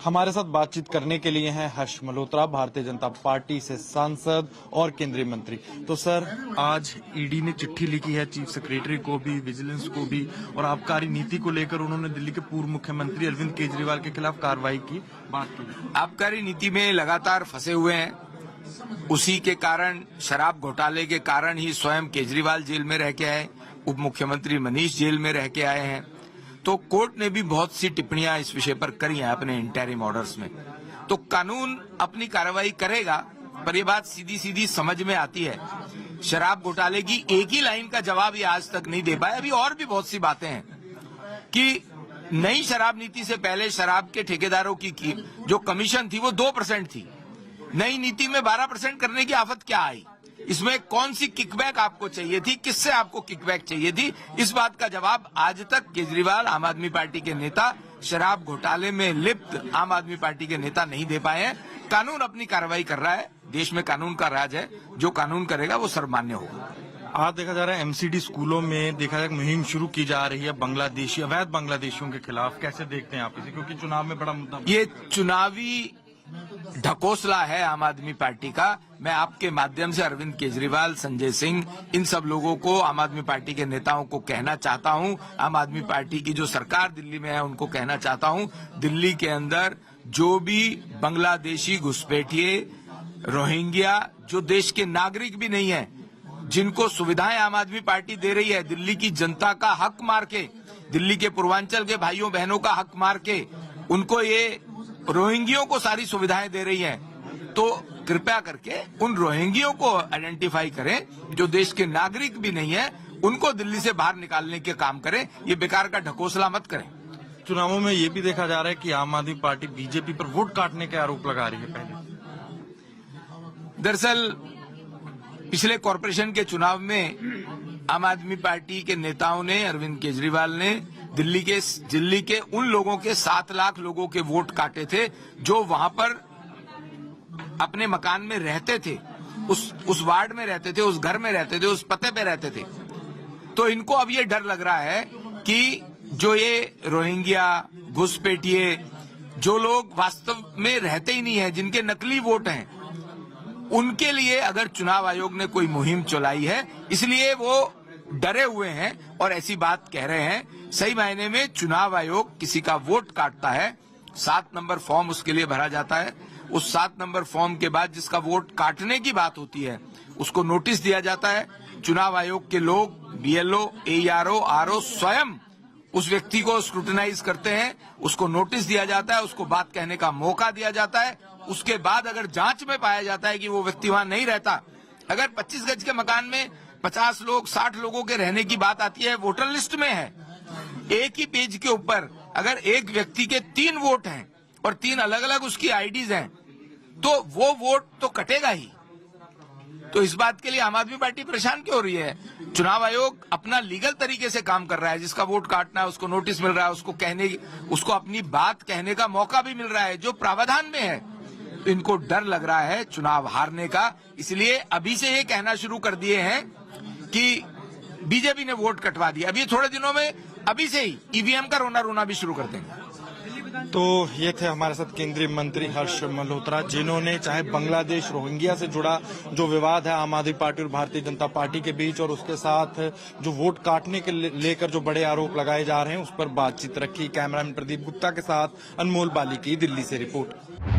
हमारे साथ बातचीत करने के लिए हैं हर्ष मल्होत्रा, भारतीय जनता पार्टी से सांसद और केंद्रीय मंत्री। तो सर, आज ईडी ने चिट्ठी लिखी है चीफ सेक्रेटरी को भी, विजिलेंस को भी, और आबकारी नीति को लेकर उन्होंने दिल्ली के पूर्व मुख्यमंत्री अरविंद केजरीवाल के खिलाफ कार्रवाई की बात की। आबकारी नीति में लगातार फंसे हुए हैं। उसी के कारण, शराब घोटाले के कारण ही स्वयं केजरीवाल जेल में रह के आए, उप मुख्यमंत्री मनीष जेल में रह के आए हैं। तो कोर्ट ने भी बहुत सी टिप्पणियां इस विषय पर करी हैं अपने इंटरिम ऑर्डर्स में। तो कानून अपनी कार्रवाई करेगा, पर ये बात सीधी सीधी समझ में आती है। शराब घोटाले की एक ही लाइन का जवाब ये आज तक नहीं दे पाए। अभी और भी बहुत सी बातें हैं कि नई शराब नीति से पहले शराब के ठेकेदारों की जो कमीशन थी वो 2% थी। नई नीति में 12% करने की आफत क्या आई? इसमें कौन सी किकबैक आपको चाहिए थी, किससे आपको किकबैक चाहिए थी? इस बात का जवाब आज तक केजरीवाल, आम आदमी पार्टी के नेता, शराब घोटाले में लिप्त आम आदमी पार्टी के नेता नहीं दे पाए हैं। कानून अपनी कार्रवाई कर रहा है। देश में कानून का राज है। जो कानून करेगा वो सर्वमान्य होगा। आज देखा जा रहा है एमसीडी स्कूलों में देखा जाए मुहिम शुरू की जा रही है बांग्लादेशी, अवैध बांग्लादेशियों के खिलाफ। कैसे देखते हैं आप इसे, क्योंकि चुनाव में बड़ा मुद्दा ये चुनावी ढकोसला है आम आदमी पार्टी का। मैं आपके माध्यम से अरविंद केजरीवाल, संजय सिंह, इन सब लोगों को, आम आदमी पार्टी के नेताओं को कहना चाहता हूं, आम आदमी पार्टी की जो सरकार दिल्ली में है उनको कहना चाहता हूं, दिल्ली के अंदर जो भी बांग्लादेशी घुसपैठिए, रोहिंग्या, जो देश के नागरिक भी नहीं है, जिनको सुविधाएं आम आदमी पार्टी दे रही है, दिल्ली की जनता का हक मार के, दिल्ली के पूर्वांचल के भाइयों बहनों का हक मार के, उनको ये रोहिंग्यों को सारी सुविधाएं दे रही हैं। तो कृपया करके उन रोहिंग्यों को आइडेंटिफाई करें जो देश के नागरिक भी नहीं है, उनको दिल्ली से बाहर निकालने के काम करें। ये बेकार का ढकोसला मत करें। चुनावों में ये भी देखा जा रहा है कि आम आदमी पार्टी बीजेपी पर वोट काटने के आरोप लगा रही है। पहले दरअसल पिछले कॉरपोरेशन के चुनाव में आम आदमी पार्टी के नेताओं ने, अरविंद केजरीवाल ने दिल्ली के उन लोगों के 7 लाख लोगों के वोट काटे थे जो वहां पर अपने मकान में रहते थे, उस वार्ड में रहते थे, उस घर में रहते थे, उस पते पे रहते थे। तो इनको अब ये डर लग रहा है कि जो ये रोहिंग्या, घुसपैठिए, जो लोग वास्तव में रहते ही नहीं है, जिनके नकली वोट हैं, उनके लिए अगर चुनाव आयोग ने कोई मुहिम चलाई है, इसलिए वो डरे हुए हैं और ऐसी बात कह रहे हैं। सही मायने में चुनाव आयोग किसी का वोट काटता है, 7 नंबर फॉर्म उसके लिए भरा जाता है। उस 7 नंबर फॉर्म के बाद जिसका वोट काटने की बात होती है उसको नोटिस दिया जाता है। चुनाव आयोग के लोग, बीएलओ, एआरओ, आरओ स्वयं उस व्यक्ति को स्क्रूटिनाइज करते हैं, उसको नोटिस दिया जाता है, उसको बात कहने का मौका दिया जाता है। उसके बाद अगर जांच में पाया जाता है कि वो व्यक्ति वहां नहीं रहता, अगर 25 गज के मकान में 50 लोग, 60 लोगों के रहने की बात आती है, वोटर लिस्ट में है, एक ही पेज के ऊपर अगर एक व्यक्ति के 3 वोट हैं और 3 अलग अलग उसकी आईडीज हैं, तो वो वोट तो कटेगा ही। तो इस बात के लिए आम आदमी पार्टी परेशान क्यों हो रही है? चुनाव आयोग अपना लीगल तरीके से काम कर रहा है। जिसका वोट काटना है उसको नोटिस मिल रहा है, उसको अपनी बात कहने का मौका भी मिल रहा है, जो प्रावधान में है। तो इनको डर लग रहा है चुनाव हारने का, इसलिए अभी से ये कहना शुरू कर दिए हैं कि बीजेपी ने वोट कटवा दिया। अभी थोड़े दिनों में अभी से ही ईवीएम का रोना भी शुरू कर देंगे। तो ये थे हमारे साथ केंद्रीय मंत्री हर्ष मल्होत्रा, जिन्होंने चाहे बांग्लादेश, रोहिंग्या से जुड़ा जो विवाद है आम आदमी पार्टी और भारतीय जनता पार्टी के बीच, और उसके साथ जो वोट काटने के लेकर जो बड़े आरोप लगाए जा रहे हैं, उस पर बातचीत रखी। कैमरामैन प्रदीप गुप्ता के साथ अनमोल बाली की दिल्ली से रिपोर्ट।